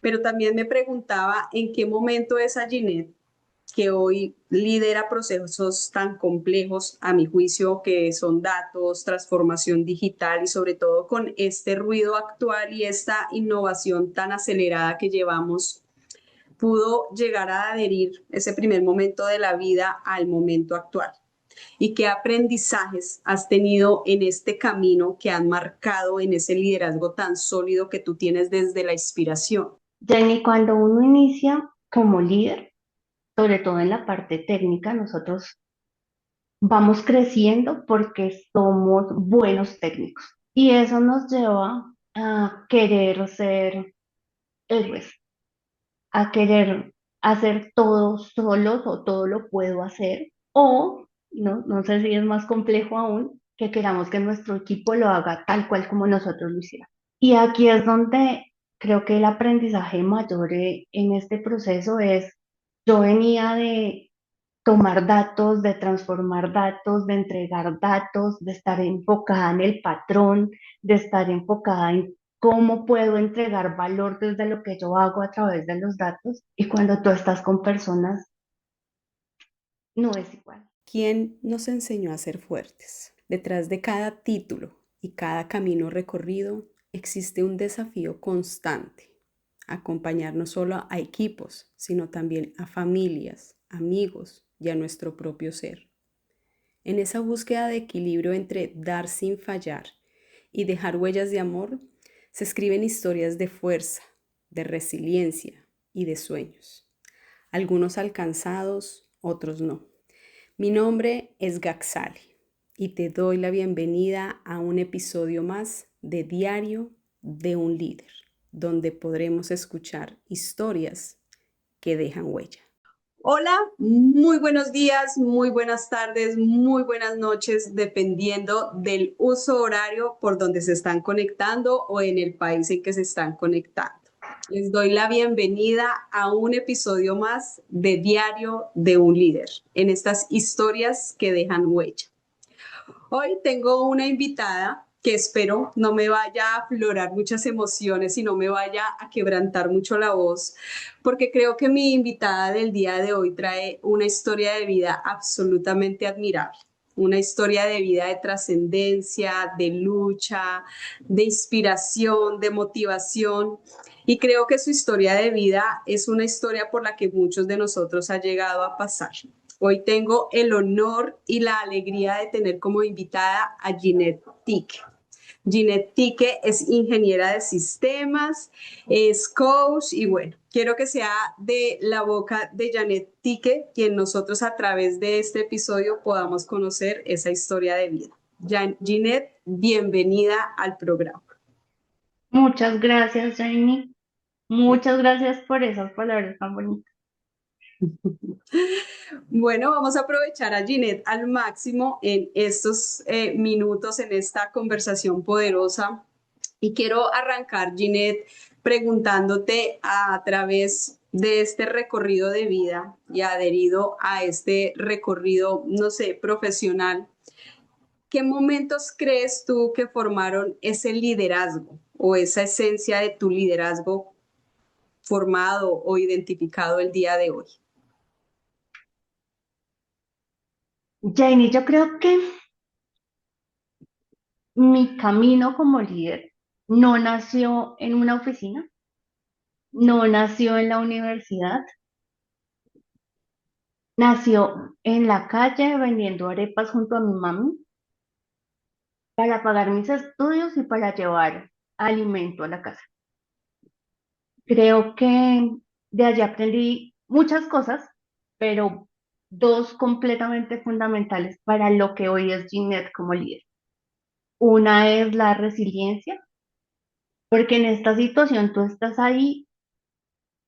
pero también me preguntaba en qué momento esa Ginette que hoy lidera procesos tan complejos, a mi juicio, que son datos, transformación digital y sobre todo con este ruido actual y esta innovación tan acelerada que llevamos, pudo llegar a adherir ese primer momento de la vida al momento actual. ¿Y qué aprendizajes has tenido en este camino que han marcado en ese liderazgo tan sólido que tú tienes desde la inspiración? Jenny, cuando uno inicia como líder, sobre todo en la parte técnica, nosotros vamos creciendo porque somos buenos técnicos y eso nos lleva a querer ser héroes, a querer hacer todo solos o todo lo puedo hacer o no sé si es más complejo aún que queramos que nuestro equipo lo haga tal cual como nosotros lo hiciéramos. Y aquí es donde creo que el aprendizaje mayor en este proceso es, yo venía de tomar datos, de transformar datos, de entregar datos, de estar enfocada en el patrón, de estar enfocada en cómo puedo entregar valor desde lo que yo hago a través de los datos. Y cuando tú estás con personas, no es igual. ¿Quién nos enseñó a ser fuertes? Detrás de cada título y cada camino recorrido existe un desafío constante. Acompañar no solo a equipos, sino también a familias, amigos y a nuestro propio ser. En esa búsqueda de equilibrio entre dar sin fallar y dejar huellas de amor, se escriben historias de fuerza, de resiliencia y de sueños. Algunos alcanzados, otros no. Mi nombre es Gaxali y te doy la bienvenida a un episodio más de Diario de un Líder, donde podremos escuchar historias que dejan huella. Hola, muy buenos días, muy buenas tardes, muy buenas noches, dependiendo del uso horario por donde se están conectando o en el país en que se están conectando. Les doy la bienvenida a un episodio más de Diario de un Líder, en estas historias que dejan huella. Hoy tengo una invitada que espero no me vaya a aflorar muchas emociones y no me vaya a quebrantar mucho la voz, porque creo que mi invitada del día de hoy trae una historia de vida absolutamente admirable. Una historia de vida de trascendencia, de lucha, de inspiración, de motivación. Y creo que su historia de vida es una historia por la que muchos de nosotros han llegado a pasar. Hoy tengo el honor y la alegría de tener como invitada a Ginette Tique. Ginette Tique es ingeniera de sistemas, es coach y bueno, quiero que sea de la boca de Ginette Tique quien nosotros a través de este episodio podamos conocer esa historia de vida. Ginette, bienvenida al programa. Muchas gracias, Jenny. Muchas gracias por esas palabras tan bonitas. Bueno, vamos a aprovechar a Ginette al máximo en estos minutos, en esta conversación poderosa. Y quiero arrancar, Ginette, preguntándote a través de este recorrido de vida y adherido a este recorrido, no sé, profesional, ¿qué momentos crees tú que formaron ese liderazgo o esa esencia de tu liderazgo formado o identificado el día de hoy? Jenny, yo creo que mi camino como líder no nació en una oficina, no nació en la universidad, nació en la calle vendiendo arepas junto a mi mami para pagar mis estudios y para llevar alimento a la casa. Creo que de allí aprendí muchas cosas, pero dos completamente fundamentales para lo que hoy es Ginette como líder. Una es la resiliencia, porque en esta situación tú estás ahí,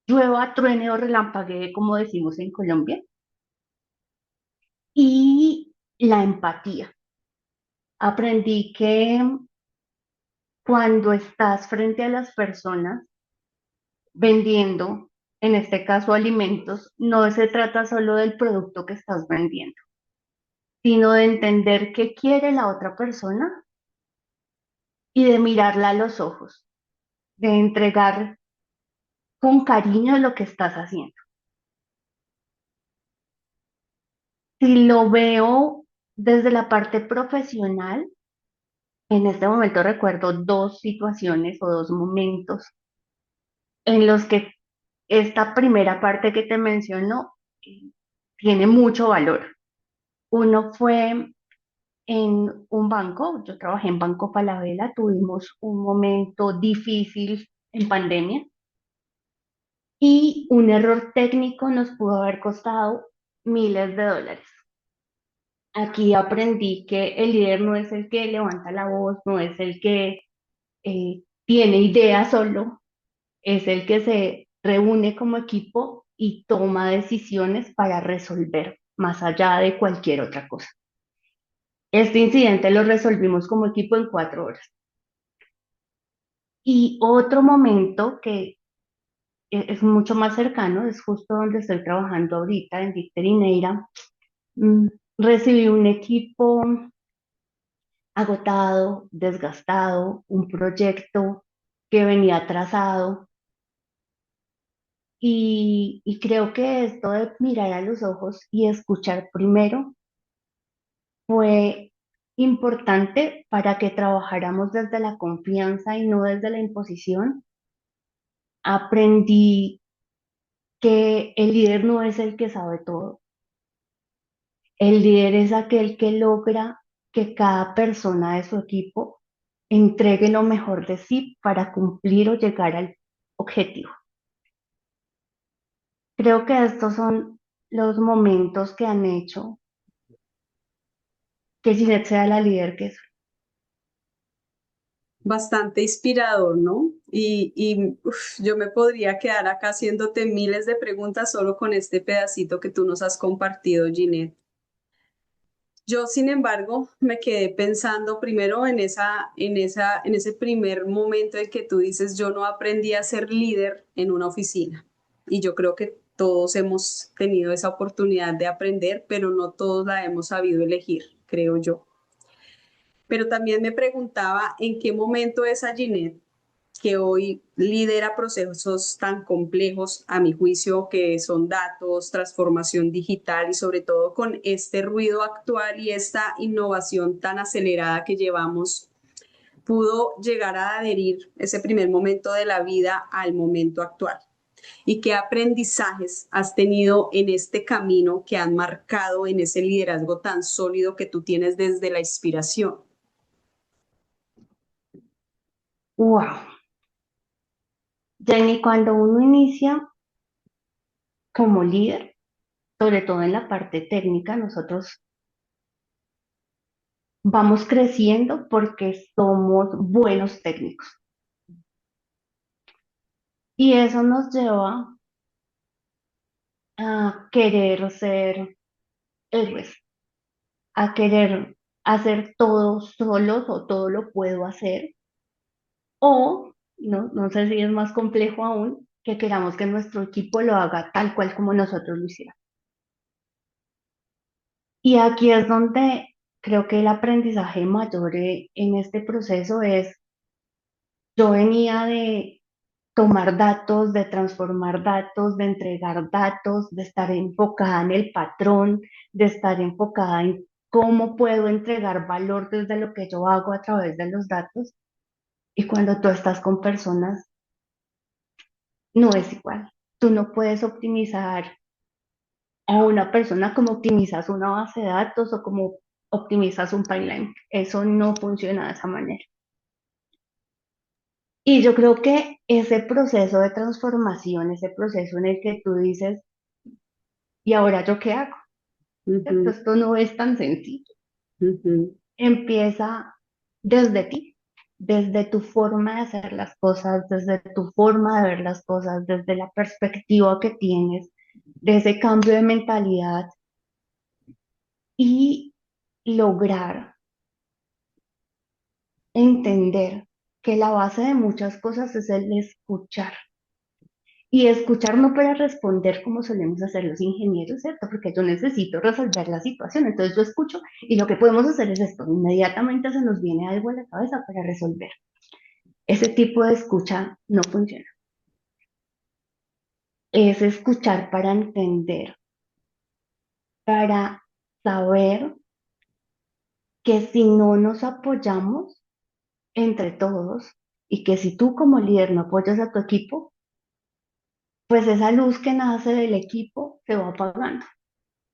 llueva, truene o relampaguee, como decimos en Colombia, y la empatía. Aprendí que cuando estás frente a las personas vendiendo, en este caso alimentos, no se trata solo del producto que estás vendiendo, sino de entender qué quiere la otra persona y de mirarla a los ojos, de entregar con cariño lo que estás haciendo. Si lo veo desde la parte profesional, en este momento recuerdo dos situaciones o dos momentos en los que esta primera parte que te menciono tiene mucho valor. Uno fue en un banco, yo trabajé en Banco Falabella, tuvimos un momento difícil en pandemia y un error técnico nos pudo haber costado miles de dólares. Aquí aprendí que el líder no es el que levanta la voz, no es el que tiene ideas solo, es el que se reúne como equipo y toma decisiones para resolver más allá de cualquier otra cosa. Este incidente lo resolvimos como equipo en 4 horas. Y otro momento que es mucho más cercano, es justo donde estoy trabajando ahorita, en Víctor y Neira. Mm, Recibí un equipo agotado, desgastado, un proyecto que venía atrasado y creo que esto de mirar a los ojos y escuchar primero fue importante para que trabajáramos desde la confianza y no desde la imposición. Aprendí que el líder no es el que sabe todo. El líder es aquel que logra que cada persona de su equipo entregue lo mejor de sí para cumplir o llegar al objetivo. Creo que estos son los momentos que han hecho que Ginette sea la líder que es. Bastante inspirador, ¿no? Yo me podría quedar acá haciéndote miles de preguntas solo con este pedacito que tú nos has compartido, Ginette. Yo, sin embargo, me quedé pensando primero en ese primer momento en que tú dices, yo no aprendí a ser líder en una oficina. Y yo creo que todos hemos tenido esa oportunidad de aprender, pero no todos la hemos sabido elegir, creo yo. Pero también me preguntaba en qué momento esa Ginette, que hoy lidera procesos tan complejos, a mi juicio, que son datos, transformación digital y sobre todo con este ruido actual y esta innovación tan acelerada que llevamos, pudo llegar a adherir ese primer momento de la vida al momento actual. ¿Y qué aprendizajes has tenido en este camino que han marcado en ese liderazgo tan sólido que tú tienes desde la inspiración? Wow. Jenny, cuando uno inicia como líder, sobre todo en la parte técnica, nosotros vamos creciendo porque somos buenos técnicos. Y eso nos lleva a querer ser héroes, a querer hacer todo solos o todo lo puedo hacer. O, no sé si es más complejo aún, que queramos que nuestro equipo lo haga tal cual como nosotros lo hiciéramos. Y aquí es donde creo que el aprendizaje mayor en este proceso es, yo venía de tomar datos, de transformar datos, de entregar datos, de estar enfocada en el patrón, de estar enfocada en cómo puedo entregar valor desde lo que yo hago a través de los datos. Y cuando tú estás con personas, no es igual. Tú no puedes optimizar a una persona como optimizas una base de datos o como optimizas un pipeline. Eso no funciona de esa manera. Y yo creo que ese proceso de transformación, ese proceso en el que tú dices, ¿y ahora yo qué hago? ¿Cierto? Ujú, Esto no es tan sencillo. ujú. Empieza desde ti, desde tu forma de hacer las cosas, desde tu forma de ver las cosas, desde la perspectiva que tienes, de ese cambio de mentalidad y lograr entender que la base de muchas cosas es el escuchar. Y escuchar no para responder como solemos hacer los ingenieros, ¿cierto? Porque yo necesito resolver la situación. Entonces yo escucho y lo que podemos hacer es esto. Inmediatamente se nos viene algo a la cabeza para resolver. Ese tipo de escucha no funciona. es escuchar para entender, para saber que si no nos apoyamos entre todos y que si tú como líder no apoyas a tu equipo, pues esa luz que nace del equipo se va apagando.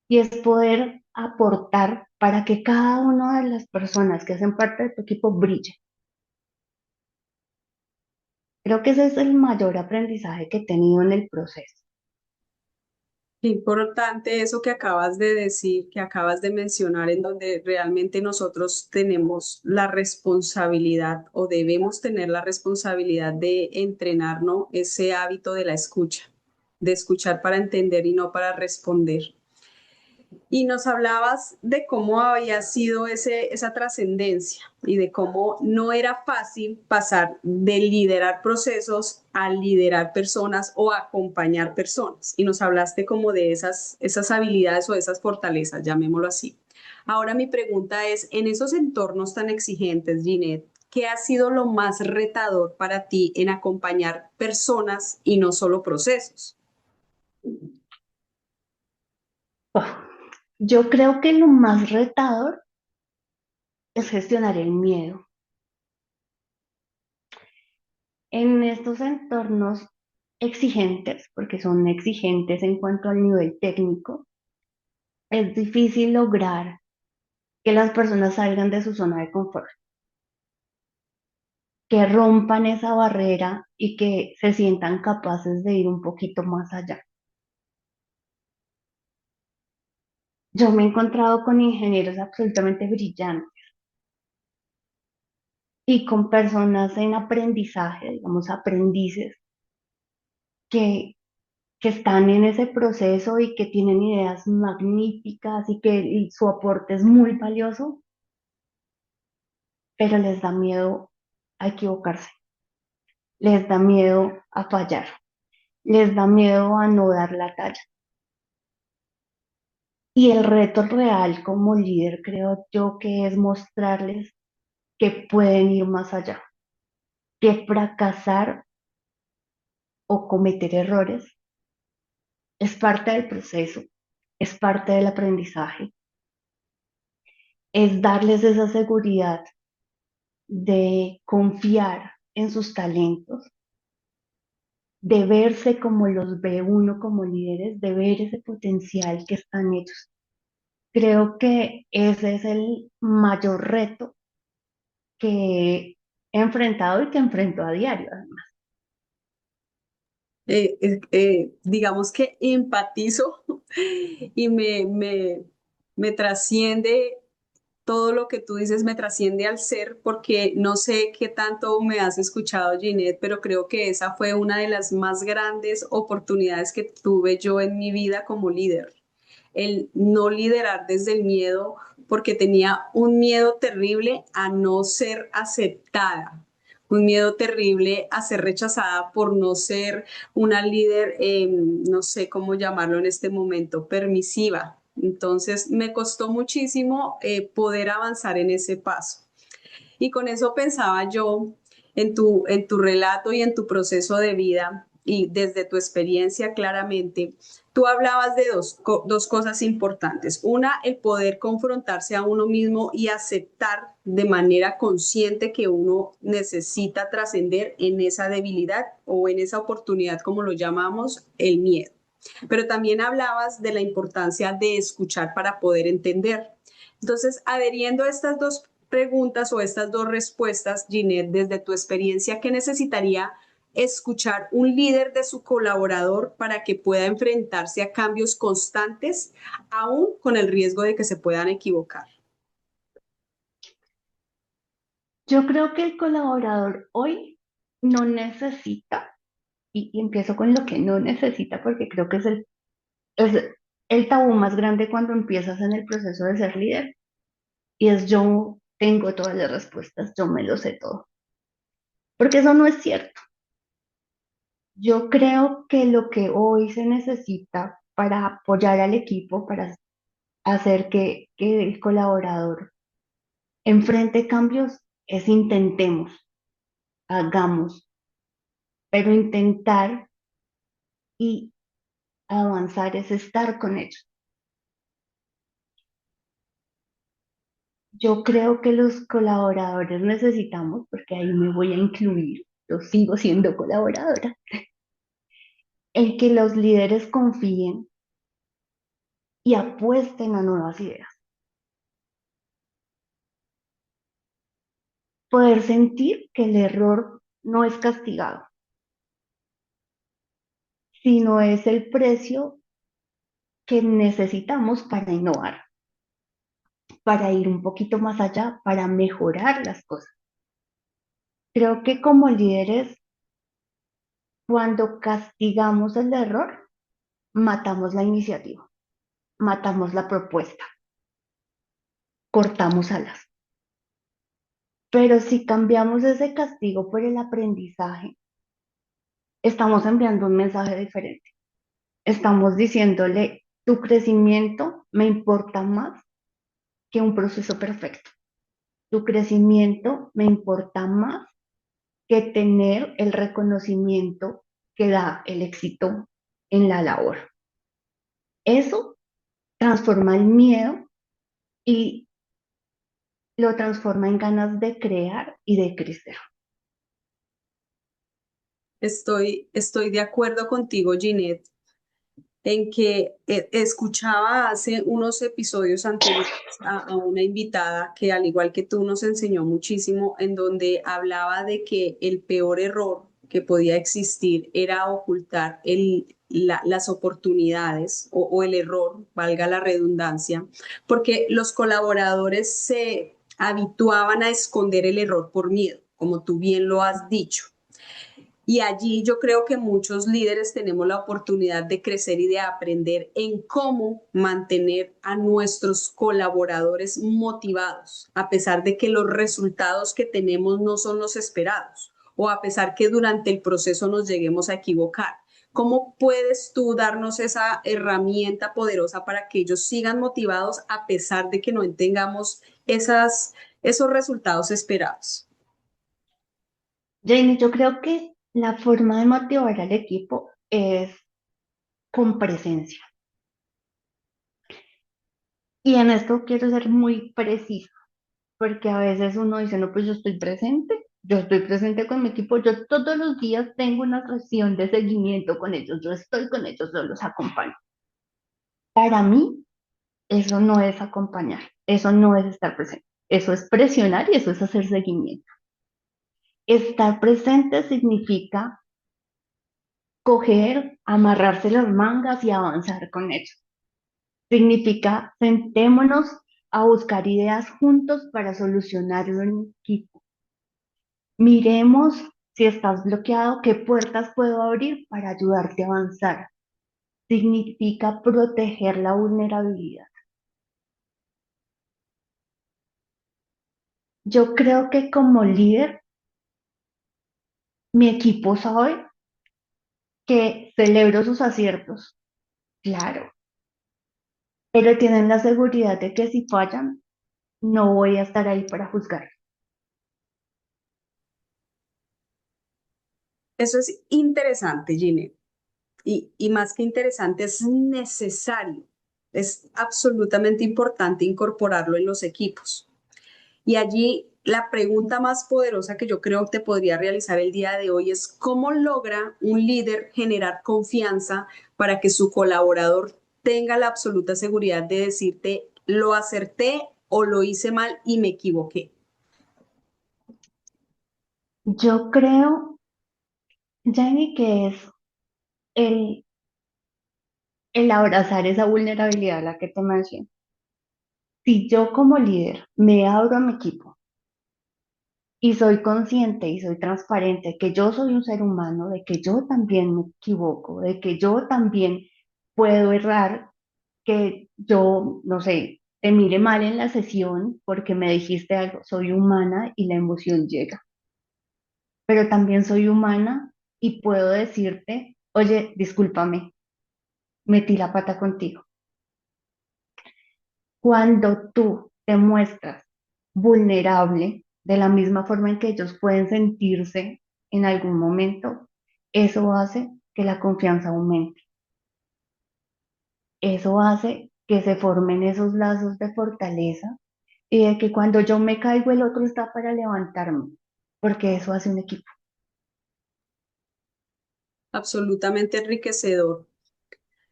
Y es poder aportar para que cada una de las personas que hacen parte de tu equipo brille. Creo que ese es el mayor aprendizaje que he tenido en el proceso. Qué importante eso que acabas de decir, que acabas de mencionar, en donde realmente nosotros tenemos la responsabilidad o debemos tener la responsabilidad de entrenarnos ese hábito de la escucha, de escuchar para entender y no para responder. Y nos hablabas de cómo había sido esa trascendencia y de cómo no era fácil pasar de liderar procesos a liderar personas o acompañar personas. Y nos hablaste como de esas habilidades o esas fortalezas, llamémoslo así. Ahora mi pregunta es, en esos entornos tan exigentes, Ginette, ¿qué ha sido lo más retador para ti en acompañar personas y no solo procesos? Uf, yo creo que lo más retador es gestionar el miedo. En estos entornos exigentes, porque son exigentes en cuanto al nivel técnico, es difícil lograr que las personas salgan de su zona de confort, que rompan esa barrera y que se sientan capaces de ir un poquito más allá. Yo me he encontrado con ingenieros absolutamente brillantes y con personas en aprendizaje, digamos, aprendices, que, que están en ese proceso y que tienen ideas magníficas y su aporte es muy valioso, pero les da miedo a equivocarse, les da miedo a fallar, les da miedo a no dar la talla. Y el reto real como líder creo yo que es mostrarles que pueden ir más allá, que fracasar o cometer errores es parte del proceso, es parte del aprendizaje, es darles esa seguridad de confiar en sus talentos, de verse como los ve uno como líderes, de ver ese potencial que están ellos. Creo que ese es el mayor reto que he enfrentado y que enfrento a diario, además. Digamos que empatizo y me trasciende todo lo que tú dices, me trasciende al ser, porque no sé qué tanto me has escuchado, Ginette, pero creo que esa fue una de las más grandes oportunidades que tuve yo en mi vida como líder. El no liderar desde el miedo, porque tenía un miedo terrible a no ser aceptada, un miedo terrible a ser rechazada por no ser una líder, no sé cómo llamarlo en este momento, permisiva. Entonces me costó muchísimo poder avanzar en ese paso. Y con eso pensaba yo en tu relato y en tu proceso de vida y desde tu experiencia claramente, tú hablabas de dos cosas importantes. Una, el poder confrontarse a uno mismo y aceptar de manera consciente que uno necesita trascender en esa debilidad o en esa oportunidad, como lo llamamos, el miedo. Pero también hablabas de la importancia de escuchar para poder entender. Entonces, adheriendo a estas dos preguntas o estas dos respuestas, Ginette, desde tu experiencia, ¿qué necesitaría escuchar un líder de su colaborador para que pueda enfrentarse a cambios constantes, aún con el riesgo de que se puedan equivocar? Yo creo que el colaborador hoy no necesita, y empiezo con lo que no necesita, porque creo que es el tabú más grande cuando empiezas en el proceso de ser líder, y es yo tengo todas las respuestas, yo me lo sé todo, porque eso no es cierto. Yo creo que lo que hoy se necesita para apoyar al equipo, para hacer que el colaborador enfrente cambios, es intentemos, hagamos, pero intentar Avanzar es estar con ellos. Yo creo que los colaboradores necesitamos, porque ahí me voy a incluir, yo sigo siendo colaboradora, en que los líderes confíen y apuesten a nuevas ideas. Poder sentir que el error no es castigado, sino es el precio que necesitamos para innovar, para ir un poquito más allá, para mejorar las cosas. Creo que como líderes, cuando castigamos el error, matamos la iniciativa, matamos la propuesta, cortamos alas. Pero si cambiamos ese castigo por el aprendizaje, estamos enviando un mensaje diferente. Estamos diciéndole, tu crecimiento me importa más que un proceso perfecto. Tu crecimiento me importa más que tener el reconocimiento que da el éxito en la labor. Eso transforma el miedo y lo transforma en ganas de crear y de crecer. Estoy de acuerdo contigo, Ginette, en que escuchaba hace unos episodios anteriores a una invitada que al igual que tú nos enseñó muchísimo, en donde hablaba de que el peor error que podía existir era ocultar las oportunidades o el error, valga la redundancia, porque los colaboradores se habituaban a esconder el error por miedo, como tú bien lo has dicho. Y allí yo creo que muchos líderes tenemos la oportunidad de crecer y de aprender en cómo mantener a nuestros colaboradores motivados, a pesar de que los resultados que tenemos no son los esperados o a pesar que durante el proceso nos lleguemos a equivocar. ¿Cómo puedes tú darnos esa herramienta poderosa para que ellos sigan motivados a pesar de que no tengamos esos resultados esperados? Jamie, yo creo que la forma de motivar al equipo es con presencia. Y en esto quiero ser muy precisa, porque a veces uno dice, no, pues yo estoy presente con mi equipo, yo todos los días tengo una sesión de seguimiento con ellos, yo estoy con ellos, yo los acompaño. Para mí, eso no es acompañar, eso no es estar presente, eso es presionar y eso es hacer seguimiento. Estar presente significa coger, amarrarse las mangas y avanzar con ellos. Significa sentémonos a buscar ideas juntos para solucionarlo en equipo. Miremos si estás bloqueado, qué puertas puedo abrir para ayudarte a avanzar. Significa proteger la vulnerabilidad. Yo creo que como líder, mi equipo sabe que celebro sus aciertos, claro, pero tienen la seguridad de que si fallan, no voy a estar ahí para juzgar. Eso es interesante, Ginette. Y más que interesante, es necesario, es absolutamente importante incorporarlo en los equipos. Y allí la pregunta más poderosa que yo creo que te podría realizar el día de hoy es cómo logra un líder generar confianza para que su colaborador tenga la absoluta seguridad de decirte lo acerté o lo hice mal y me equivoqué. Yo creo, Jenny, que es el, el abrazar esa vulnerabilidad a la que te mencioné. Si yo como líder me abro a mi equipo y soy consciente y soy transparente que yo soy un ser humano, de que yo también me equivoco, de que yo también puedo errar, que yo, no sé, te mire mal en la sesión porque me dijiste algo, soy humana y la emoción llega, pero también soy humana y puedo decirte, oye, discúlpame, metí la pata contigo. Cuando tú te muestras vulnerable, de la misma forma en que ellos pueden sentirse en algún momento, eso hace que la confianza aumente. Eso hace que se formen esos lazos de fortaleza y de que cuando yo me caigo el otro está para levantarme, porque eso hace un equipo. Absolutamente enriquecedor.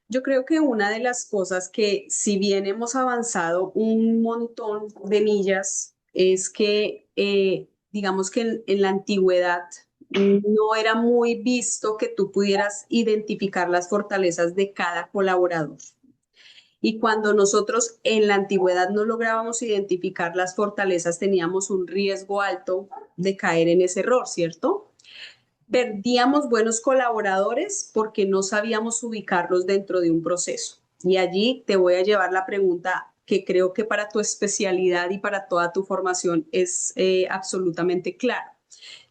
Yo creo que una de las cosas que, si bien hemos avanzado un montón de millas, es que, digamos que en la antigüedad no era muy visto que tú pudieras identificar las fortalezas de cada colaborador. Y cuando nosotros en la antigüedad no lográbamos identificar las fortalezas, teníamos un riesgo alto de caer en ese error, ¿cierto? Perdíamos buenos colaboradores porque no sabíamos ubicarlos dentro de un proceso. Y allí te voy a llevar la pregunta que creo que para tu especialidad y para toda tu formación es absolutamente clara,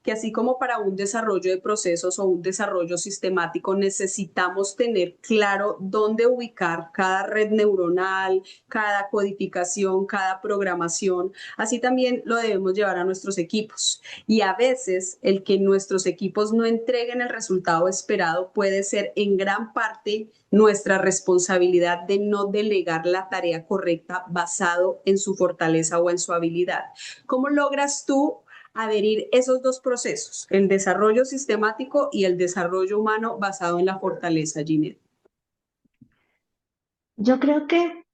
que así como para un desarrollo de procesos o un desarrollo sistemático necesitamos tener claro dónde ubicar cada red neuronal, cada codificación, cada programación, así también lo debemos llevar a nuestros equipos. Y a veces el que nuestros equipos no entreguen el resultado esperado puede ser en gran parte nuestra responsabilidad de no delegar la tarea correcta basado en su fortaleza o en su habilidad. ¿Cómo logras tú adherir esos dos procesos, el desarrollo sistemático y el desarrollo humano basado en la fortaleza, Ginette? Yo creo que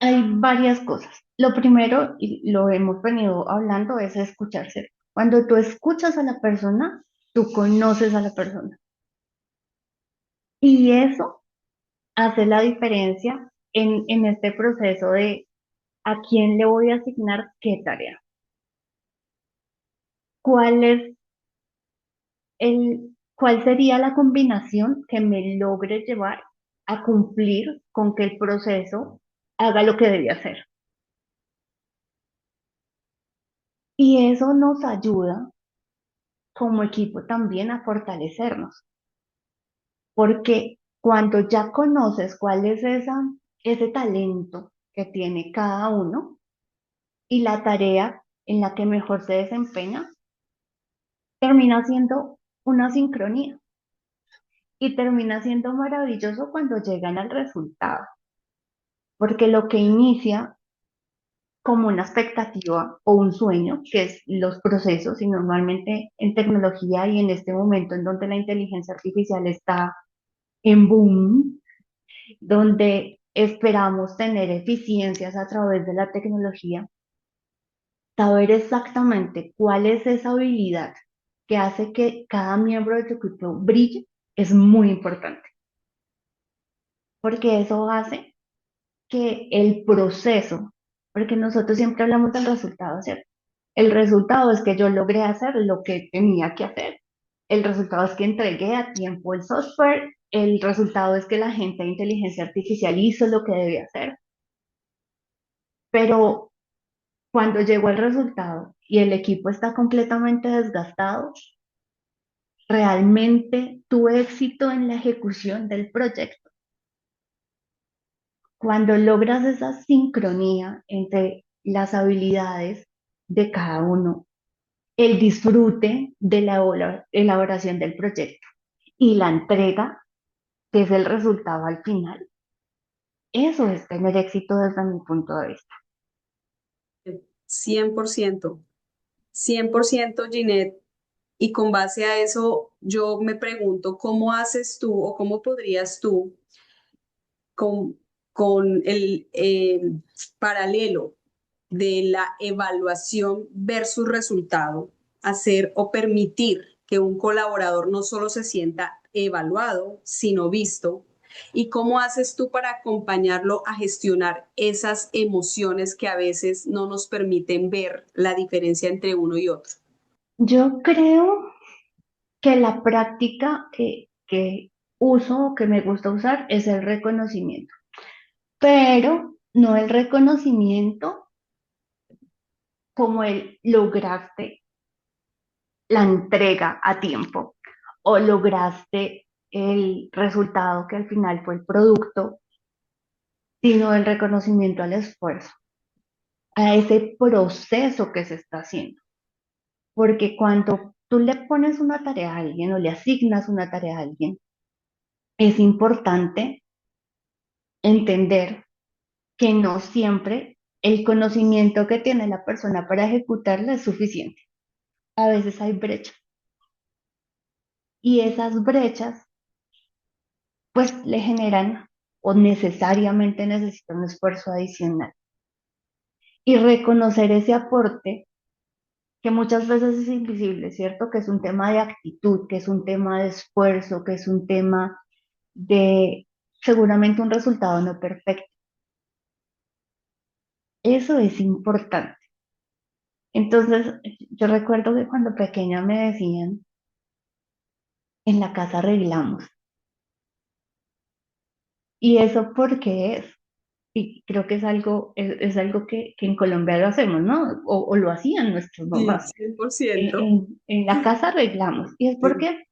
hay varias cosas. Lo primero, y lo hemos venido hablando, es escucharse. Cuando tú escuchas a la persona, tú conoces a la persona. Y eso hace la diferencia en este proceso de a quién le voy a asignar qué tarea. ¿Cuál es cuál sería la combinación que me logre llevar a cumplir con que el proceso haga lo que debía hacer? Y eso nos ayuda como equipo también a fortalecernos, porque cuando ya conoces cuál es ese talento que tiene cada uno y la tarea en la que mejor se desempeña, termina siendo una sincronía y termina siendo maravilloso cuando llegan al resultado, porque lo que inicia como una expectativa o un sueño, que es los procesos, y normalmente en tecnología y en este momento en donde la inteligencia artificial está en boom, donde esperamos tener eficiencias a través de la tecnología, saber exactamente cuál es esa habilidad que hace que cada miembro de tu equipo brille es muy importante, porque eso hace que el proceso, porque nosotros siempre hablamos del resultado, ¿cierto? El resultado es que yo logré hacer lo que tenía que hacer. El resultado es que entregué a tiempo el software. El resultado es que la gente de inteligencia artificial hizo lo que debía hacer. Pero cuando llegó el resultado y el equipo está completamente desgastado, realmente tuve éxito en la ejecución del proyecto. Cuando logras esa sincronía entre las habilidades de cada uno, el disfrute de la elaboración del proyecto y la entrega, que es el resultado al final, eso es tener éxito desde mi punto de vista. 100%, 100%, Ginette. Y con base a eso, yo me pregunto, ¿cómo haces tú o cómo podrías tú con, con el paralelo de la evaluación versus resultado, hacer o permitir que un colaborador no solo se sienta evaluado, sino visto? ¿Y cómo haces tú para acompañarlo a gestionar esas emociones que a veces no nos permiten ver la diferencia entre uno y otro? Yo creo que la práctica que uso o que me gusta usar es el reconocimiento, pero no el reconocimiento como el lograste la entrega a tiempo o lograste el resultado que al final fue el producto, sino el reconocimiento al esfuerzo, a ese proceso que se está haciendo. Porque cuando tú le pones una tarea a alguien o le asignas una tarea a alguien, es importante entender que no siempre el conocimiento que tiene la persona para ejecutarla es suficiente. A veces hay brechas y esas brechas pues le generan o necesariamente necesitan un esfuerzo adicional. Y reconocer ese aporte que muchas veces es invisible, ¿cierto? Que es un tema de actitud, que es un tema de esfuerzo, que es un tema de seguramente un resultado no perfecto. Eso es importante. Entonces, yo recuerdo que cuando pequeña me decían, en la casa arreglamos. ¿Y eso por qué es? Y creo que es algo que en Colombia lo hacemos, ¿no? O lo hacían nuestras Sí, mamás. 100%. En la casa arreglamos. Y es Sí. porque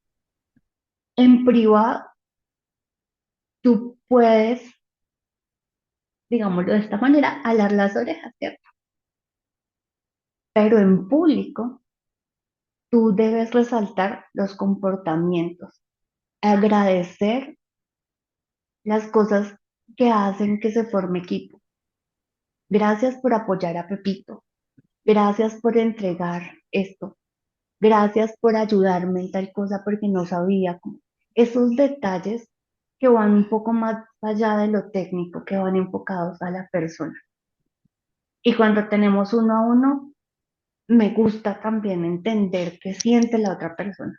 en privado tú puedes, digámoslo de esta manera, alar las orejas, ¿cierto? Pero en público tú debes resaltar los comportamientos, agradecer las cosas que hacen que se forme equipo. Gracias por apoyar a Pepito. Gracias por entregar esto. Gracias por ayudarme en tal cosa porque no sabía cómo. Esos detalles que van un poco más allá de lo técnico, que van enfocados a la persona. Y cuando tenemos uno a uno, me gusta también entender qué siente la otra persona.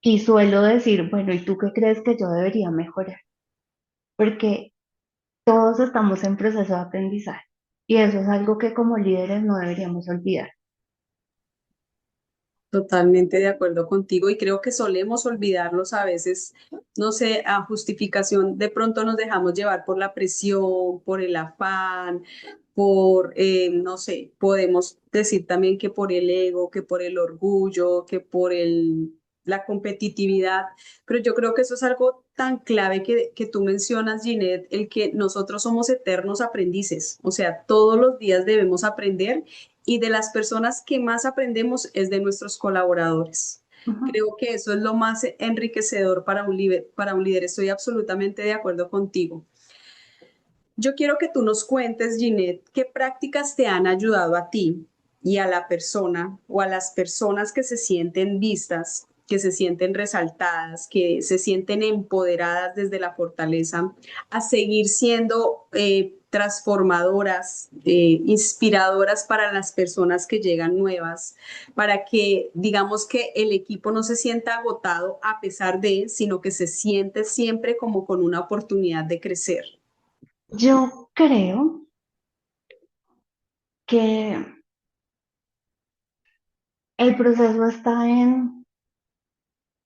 Y suelo decir, bueno, ¿y tú qué crees que yo debería mejorar? Porque todos estamos en proceso de aprendizaje. Y eso es algo que como líderes no deberíamos olvidar. Totalmente de acuerdo contigo y creo que solemos olvidarlos a veces, no sé, a justificación, de pronto nos dejamos llevar por la presión, por el afán, no sé, podemos decir también que por el ego, que por el orgullo, que por la competitividad, pero yo creo que eso es algo tan clave que tú mencionas, Ginette, el que nosotros somos eternos aprendices, o sea, todos los días debemos aprender y de las personas que más aprendemos es de nuestros colaboradores. Ujú. Creo que eso es lo más enriquecedor para un líder, para un líder. Estoy absolutamente de acuerdo contigo. Yo quiero que tú nos cuentes, Ginette, qué prácticas te han ayudado a ti y a la persona o a las personas que se sienten vistas, que se sienten resaltadas, que se sienten empoderadas desde la fortaleza, a seguir siendo transformadoras, inspiradoras para las personas que llegan nuevas, para que digamos que el equipo no se sienta agotado a pesar de, sino que se siente siempre como con una oportunidad de crecer. Yo creo que el proceso está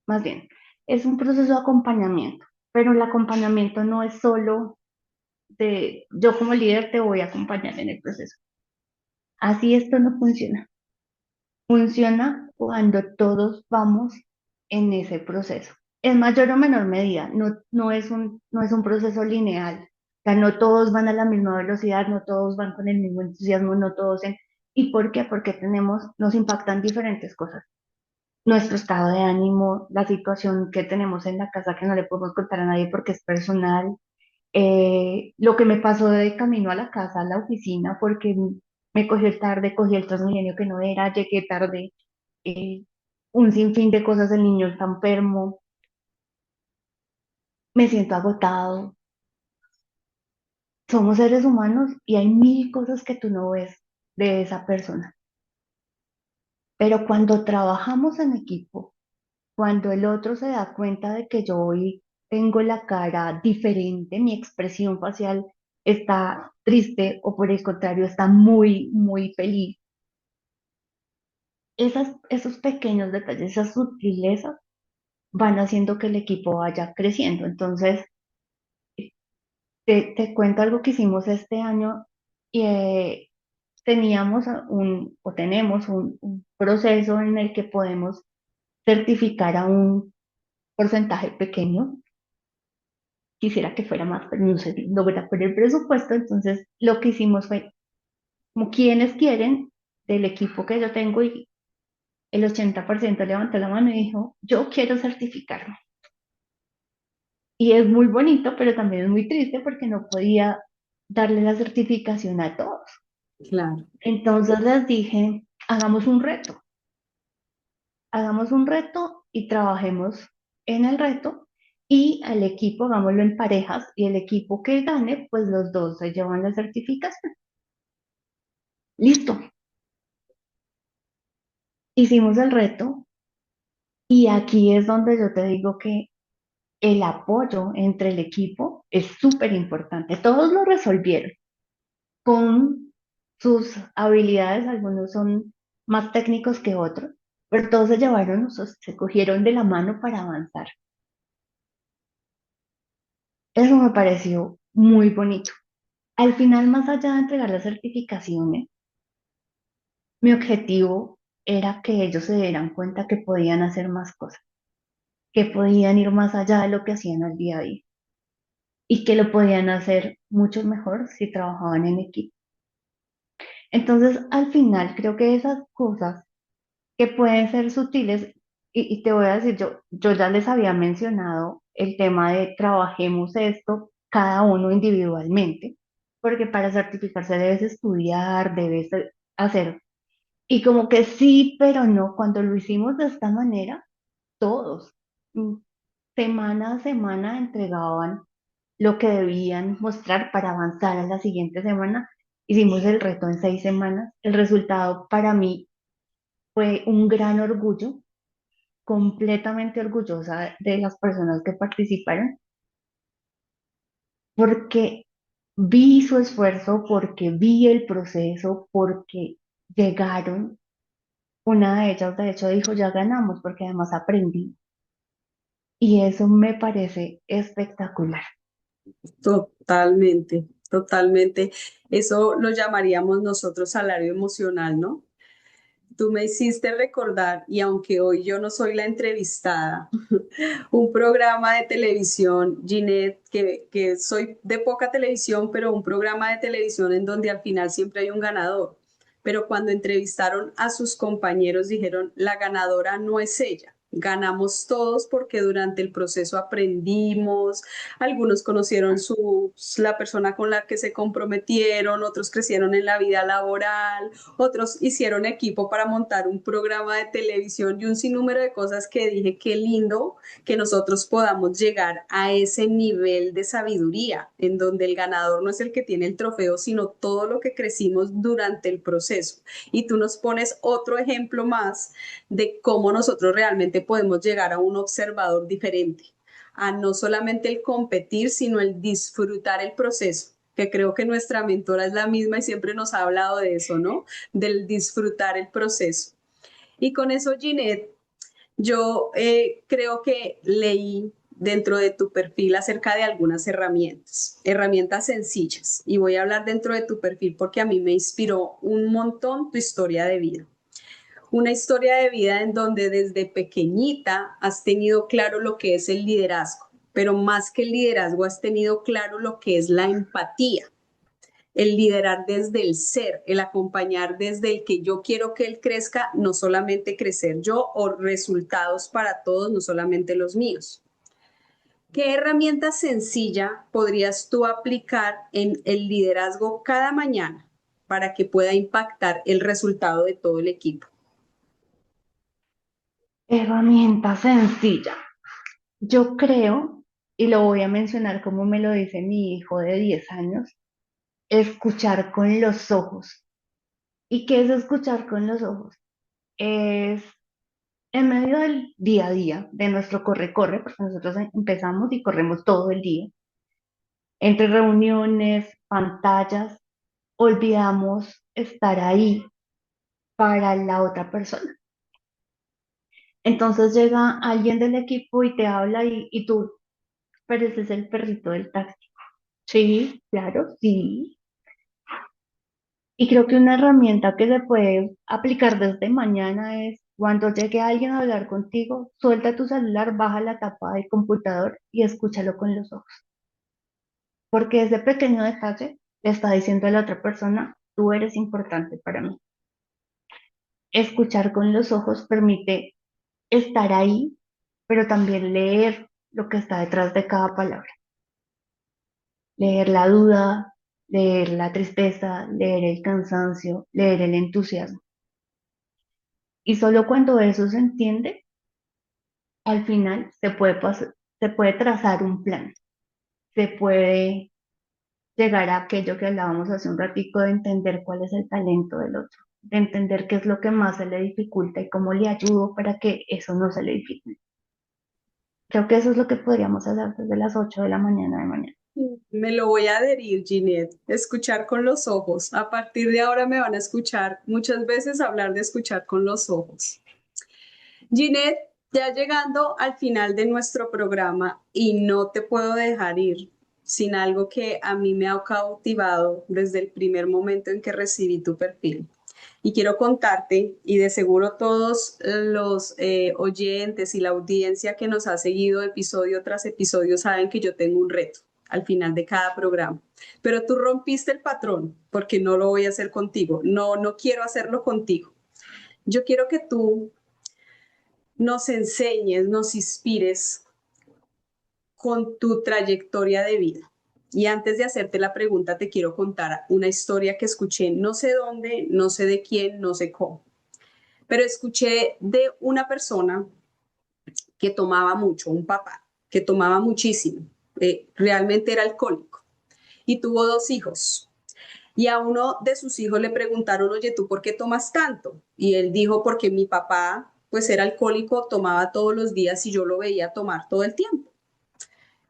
más bien, es un proceso de acompañamiento, pero el acompañamiento no es solo de yo como líder te voy a acompañar en el proceso. Así esto no funciona. Funciona cuando todos vamos en ese proceso. En mayor o menor medida, no es un proceso lineal. O sea, no todos van a la misma velocidad, no todos van con el mismo entusiasmo, no todos en... ¿Y por qué? Porque nos impactan diferentes cosas. Nuestro estado de ánimo, la situación que tenemos en la casa que no le podemos contar a nadie porque es personal, lo que me pasó de camino a la casa, a la oficina, porque me cogió tarde, cogí el Transmilenio que no era, llegué tarde, eh, un sinfín de cosas, el niño está enfermo, me siento agotado. Somos seres humanos y hay mil cosas que tú no ves de esa persona. Pero cuando trabajamos en equipo, cuando el otro se da cuenta de que yo hoy tengo la cara diferente, mi expresión facial está triste o por el contrario está muy, muy feliz, esos pequeños detalles, esas sutilezas van haciendo que el equipo vaya creciendo. Entonces, te cuento algo que hicimos este año y teníamos o tenemos un proceso en el que podemos certificar a un porcentaje pequeño. Quisiera que fuera más, pero no se logra por el presupuesto. Entonces, lo que hicimos fue, como quienes quieren del equipo que yo tengo, y el 80% levantó la mano y dijo, yo quiero certificarme. Y es muy bonito, pero también es muy triste porque no podía darle la certificación a todos. Claro. Entonces les dije, hagamos un reto y trabajemos en el reto y al equipo, hagámoslo en parejas y el equipo que gane, pues los dos se llevan la certificación. Listo, hicimos el reto y aquí es donde yo te digo que el apoyo entre el equipo es súper importante. Todos lo resolvieron con sus habilidades, algunos son más técnicos que otros, pero todos se llevaron, se cogieron de la mano para avanzar. Eso me pareció muy bonito. Al final, más allá de entregar las certificaciones, mi objetivo era que ellos se dieran cuenta que podían hacer más cosas, que podían ir más allá de lo que hacían al día a día y que lo podían hacer mucho mejor si trabajaban en equipo. Entonces, al final, creo que esas cosas que pueden ser sutiles, y te voy a decir, yo ya les había mencionado el tema de trabajemos esto cada uno individualmente, porque para certificarse debes estudiar, debes hacer, y como que sí, pero no, cuando lo hicimos de esta manera, todos, mm, semana a semana entregaban lo que debían mostrar para avanzar a la siguiente semana. Hicimos el reto en 6 semanas. El resultado para mí fue un gran orgullo, completamente orgullosa de las personas que participaron, porque vi su esfuerzo, porque vi el proceso, porque llegaron. Una de ellas, de hecho, dijo, ya ganamos, porque además aprendí. Y eso me parece espectacular. Totalmente, totalmente. Eso lo llamaríamos nosotros salario emocional, ¿no? Tú me hiciste recordar, y aunque hoy yo no soy la entrevistada, un programa de televisión, Ginette, que soy de poca televisión, pero un programa de televisión en donde al final siempre hay un ganador. Pero cuando entrevistaron a sus compañeros dijeron, la ganadora no es ella. Ganamos todos porque durante el proceso aprendimos, algunos conocieron la persona con la que se comprometieron, otros crecieron en la vida laboral, otros hicieron equipo para montar un programa de televisión y un sinnúmero de cosas que dije, qué lindo que nosotros podamos llegar a ese nivel de sabiduría, en donde el ganador no es el que tiene el trofeo, sino todo lo que crecimos durante el proceso. Y tú nos pones otro ejemplo más de cómo nosotros realmente podemos llegar a un observador diferente, a no solamente el competir, sino el disfrutar el proceso, que creo que nuestra mentora es la misma y siempre nos ha hablado de eso, ¿no? Del disfrutar el proceso. Y con eso, Ginette, yo creo que leí dentro de tu perfil acerca de algunas herramientas, herramientas sencillas. Y voy a hablar dentro de tu perfil porque a mí me inspiró un montón tu historia de vida. Una historia de vida en donde desde pequeñita has tenido claro lo que es el liderazgo, pero más que el liderazgo has tenido claro lo que es la empatía, el liderar desde el ser, el acompañar desde el que yo quiero que él crezca, no solamente crecer yo o resultados para todos, no solamente los míos. ¿Qué herramienta sencilla podrías tú aplicar en el liderazgo cada mañana para que pueda impactar el resultado de todo el equipo? Herramienta sencilla. Yo creo, y lo voy a mencionar como me lo dice mi hijo de 10 años, escuchar con los ojos. ¿Y qué es escuchar con los ojos? Es en medio del día a día, de nuestro corre-corre, porque nosotros empezamos y corremos todo el día, entre reuniones, pantallas, olvidamos estar ahí para la otra persona. Entonces llega alguien del equipo y te habla y tú, pero ese es el perrito del taxi. Sí, claro, sí. Y creo que una herramienta que se puede aplicar desde mañana es cuando llegue alguien a hablar contigo, suelta tu celular, baja la tapa del computador y escúchalo con los ojos. Porque ese pequeño detalle le está diciendo a la otra persona, tú eres importante para mí. Escuchar con los ojos permite estar ahí, pero también leer. lo que está detrás de cada palabra. Leer la duda, leer la tristeza, leer el cansancio, leer el entusiasmo. Y solo cuando eso se entiende, al final se puede trazar un plan, se puede llegar a aquello que hablábamos hace un ratico de entender cuál es el talento del otro, de entender qué es lo que más se le dificulta y cómo le ayudo para que eso no se le dificulte. Creo que eso es lo que podríamos hacer desde las 8 de la mañana de mañana. Me lo voy a adherir, Ginette. Escuchar con los ojos. A partir de ahora me van a escuchar muchas veces hablar de escuchar con los ojos. Ginette, ya llegando al final de nuestro programa y no te puedo dejar ir sin algo que a mí me ha cautivado desde el primer momento en que recibí tu perfil. Y quiero contarte, y de seguro todos los oyentes y la audiencia que nos ha seguido episodio tras episodio saben que yo tengo un reto al final de cada programa. Pero tú rompiste el patrón porque no lo voy a hacer contigo. No, no quiero hacerlo contigo. Yo quiero que tú nos enseñes, nos inspires con tu trayectoria de vida. Y antes de hacerte la pregunta, te quiero contar una historia que escuché, no sé dónde, no sé de quién, no sé cómo, pero escuché de una persona que tomaba mucho, un papá, que tomaba muchísimo, realmente era alcohólico y tuvo dos hijos. Y a uno de sus hijos le preguntaron, oye, ¿tú por qué tomas tanto? Y él dijo, porque mi papá, pues era alcohólico, tomaba todos los días y yo lo veía tomar todo el tiempo.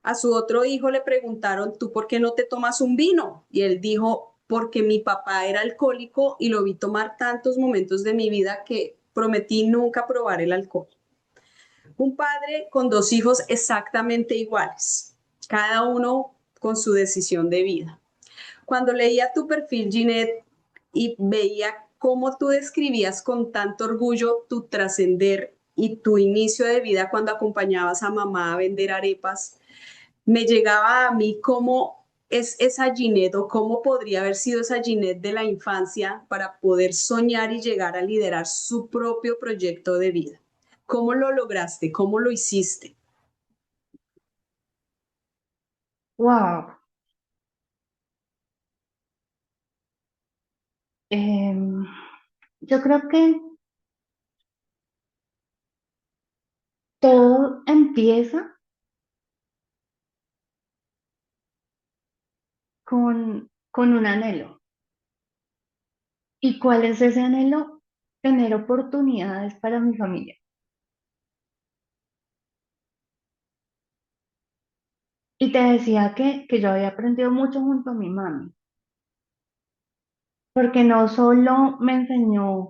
A su otro hijo le preguntaron, ¿tú por qué no te tomas un vino? Y él dijo, porque mi papá era alcohólico y lo vi tomar tantos momentos de mi vida que prometí nunca probar el alcohol. Un padre con dos hijos exactamente iguales, cada uno con su decisión de vida. Cuando leía tu perfil, Ginette, y veía cómo tú describías con tanto orgullo tu trascender y tu inicio de vida cuando acompañabas a mamá a vender arepas, me llegaba a mí cómo es esa Ginette o cómo podría haber sido esa Ginette de la infancia para poder soñar y llegar a liderar su propio proyecto de vida. ¿Cómo lo lograste? ¿Cómo lo hiciste? ¡Wow! Em, yo creo que todo empieza con un anhelo. ¿Y cuál es ese anhelo? Tener oportunidades para mi familia. Y te decía que yo había aprendido mucho junto a mi mami, porque no solo me enseñó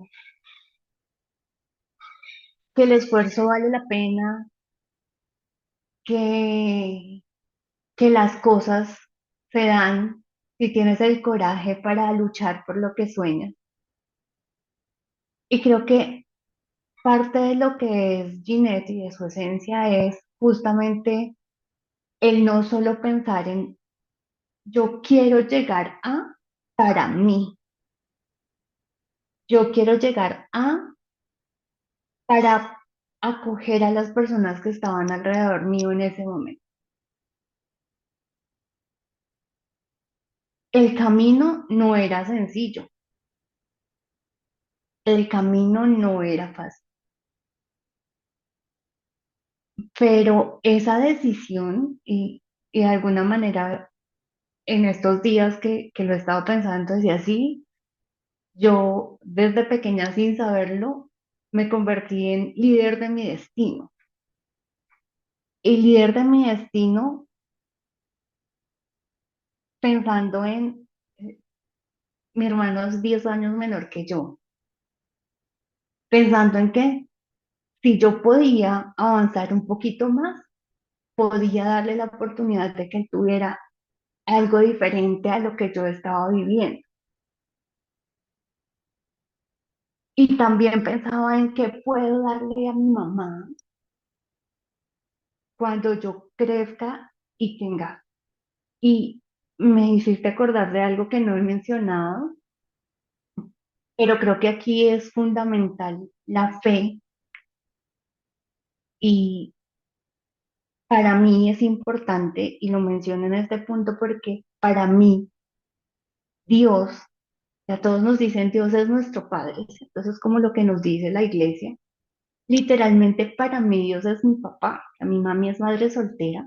que el esfuerzo vale la pena, que, que las cosas se dan si tienes el coraje para luchar por lo que sueñas. Y creo que parte de lo que es Ginette y de su esencia es justamente el no solo pensar en yo quiero llegar a para mí, yo quiero llegar a para acoger a las personas que estaban alrededor mío en ese momento. El camino no era sencillo, el camino no era fácil, pero esa decisión y de alguna manera en estos días que lo he estado pensando, decía así, yo desde pequeña sin saberlo me convertí en líder de mi destino. El líder de mi destino pensando en mi hermano es 10 años menor que yo, pensando en que si yo podía avanzar un poquito más, podía darle la oportunidad de que él tuviera algo diferente a lo que yo estaba viviendo. Y también pensaba en qué puedo darle a mi mamá cuando yo crezca y tenga. Y me hiciste acordar de algo que no he mencionado, pero creo que aquí es fundamental la fe y para mí es importante, y lo menciono en este punto porque para mí Dios, a todos nos dicen Dios es nuestro Padre, ¿cierto? Eso es como lo que nos dice la iglesia. Literalmente para mí Dios es mi papá, mi mami es madre soltera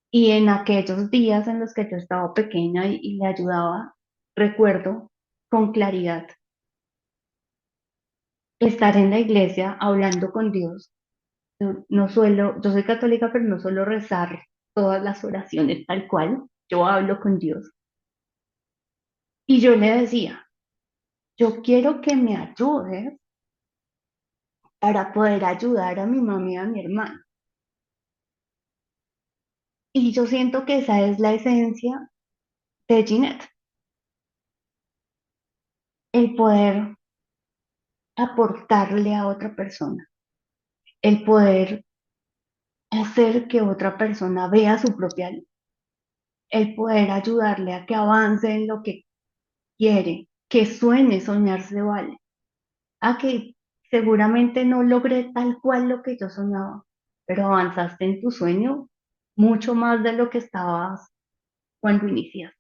y en aquellos días en los que yo estaba pequeña y le ayudaba, recuerdo con claridad estar en la iglesia hablando con Dios. No suelo, yo soy católica, pero no suelo rezar todas las oraciones tal cual. Yo hablo con Dios. Y yo le decía, yo quiero que me ayudes para poder ayudar a mi mamá y a mi hermano. Y yo siento que esa es la esencia de Ginette, el poder aportarle a otra persona, el poder hacer que otra persona vea su propia luz, el poder ayudarle a que avance en lo que quiere, que sueñe, soñar se vale, a que seguramente no logré tal cual lo que yo soñaba, pero avanzaste en tu sueño mucho más de lo que estabas cuando iniciaste.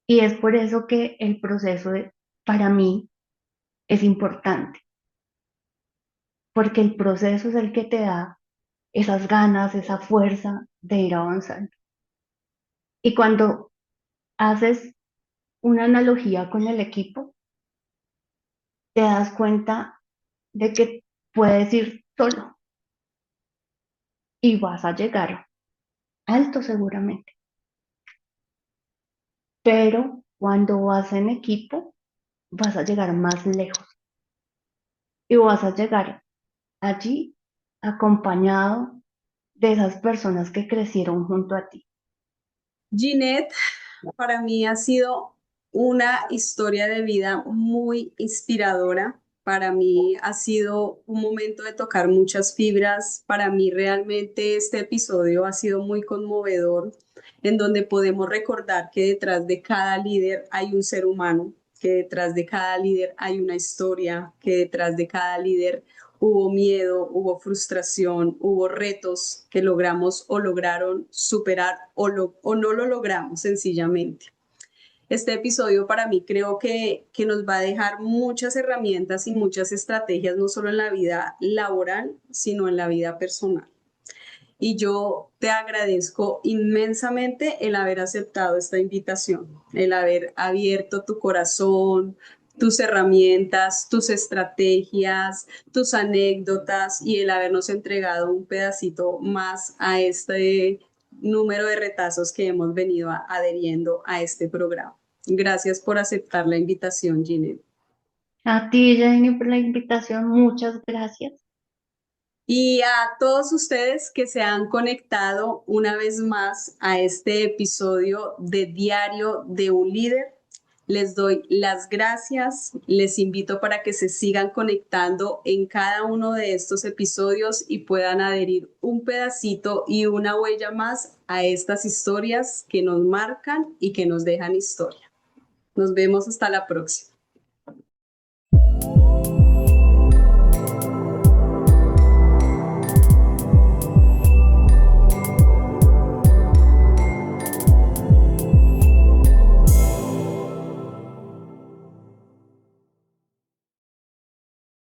Y es por eso que el para mí es importante, porque el proceso es el que te da esas ganas, esa fuerza de ir avanzando. Y cuando haces una analogía con el equipo, te das cuenta de que puedes ir solo y vas a llegar alto seguramente, pero cuando vas en equipo, vas a llegar más lejos y vas a llegar allí acompañado de esas personas que crecieron junto a ti. Ginette, para mí ha sido una historia de vida muy inspiradora. Para mí ha sido un momento de tocar muchas fibras. Para mí realmente este episodio ha sido muy conmovedor, en donde podemos recordar que detrás de cada líder hay un ser humano, que detrás de cada líder hay una historia, que detrás de cada líder hubo miedo, hubo frustración, hubo retos que logramos o lograron superar o no lo logramos sencillamente. Este episodio para mí creo que nos va a dejar muchas herramientas y muchas estrategias, no solo en la vida laboral, sino en la vida personal. Y yo te agradezco inmensamente el haber aceptado esta invitación, el haber abierto tu corazón, tus herramientas, tus estrategias, tus anécdotas y el habernos entregado un pedacito más a este número de retazos que hemos venido adheriendo a este programa. Gracias por aceptar la invitación, Ginette. A ti, Jenny, por la invitación, muchas gracias. Y a todos ustedes que se han conectado una vez más a este episodio de Diario de un Líder, les doy las gracias, les invito para que se sigan conectando en cada uno de estos episodios y puedan adherir un pedacito y una huella más a estas historias que nos marcan y que nos dejan historia. Nos vemos hasta la próxima.